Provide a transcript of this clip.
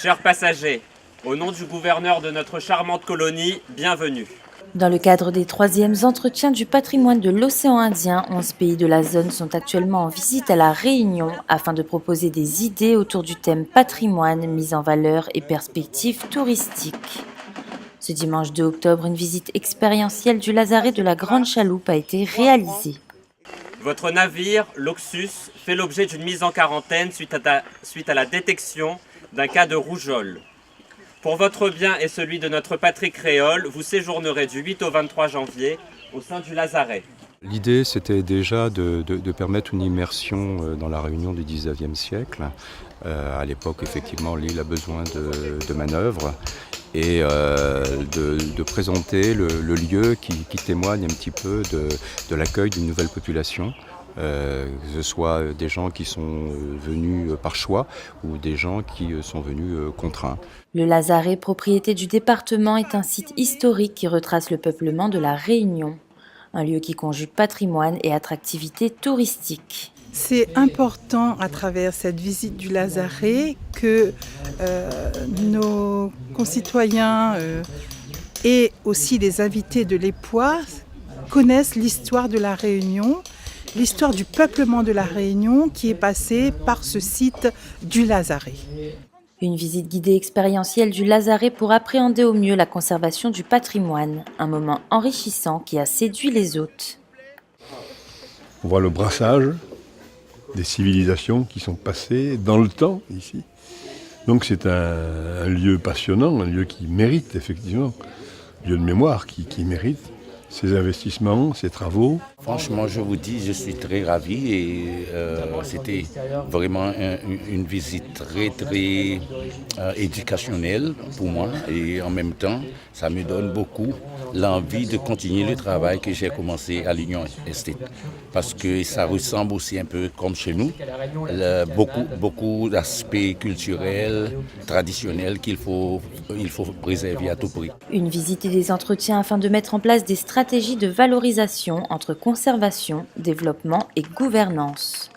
Chers passagers, au nom du gouverneur de notre charmante colonie, bienvenue. Dans le cadre des 3e entretiens du patrimoine de l'océan Indien, 11 pays de la zone sont actuellement en visite à La Réunion afin de proposer des idées autour du thème patrimoine, mise en valeur et perspectives touristiques. Ce dimanche 2 octobre, une visite expérientielle du lazaret de la Grande Chaloupe a été réalisée. Votre navire, l'Oxus, fait l'objet d'une mise en quarantaine suite à la détection d'un cas de rougeole. Pour votre bien et celui de notre patrie créole, vous séjournerez du 8 au 23 janvier au sein du lazaret. L'idée, c'était déjà de permettre une immersion dans la Réunion du 19e siècle. À l'époque, effectivement, l'île a besoin de manœuvres et de présenter le lieu qui témoigne un petit peu de l'accueil d'une nouvelle population. Que ce soit des gens qui sont venus par choix ou des gens qui sont venus contraints. Le lazaret, propriété du département, est un site historique qui retrace le peuplement de la Réunion. Un lieu qui conjugue patrimoine et attractivité touristique. C'est important à travers cette visite du lazaret que nos concitoyens et aussi les invités de l'EPOA connaissent l'histoire de la Réunion, l'histoire du peuplement de la Réunion qui est passé par ce site du lazaret. Une visite guidée expérientielle du lazaret pour appréhender au mieux la conservation du patrimoine, un moment enrichissant qui a séduit les hôtes. On voit le brassage des civilisations qui sont passées dans le temps ici. Donc c'est un lieu passionnant, un lieu qui mérite effectivement, un lieu de mémoire qui mérite ses investissements, ses travaux. Franchement, je vous dis, je suis très ravi et c'était vraiment une visite très éducationnelle pour moi et en même temps, ça me donne beaucoup l'envie de continuer le travail que j'ai commencé à l'Union Estate parce que ça ressemble aussi un peu comme chez nous, beaucoup d'aspects culturels, traditionnels qu'il faut préserver à tout prix. Une visite et des entretiens afin de mettre en place des stratégies de valorisation entre conservation, développement et gouvernance.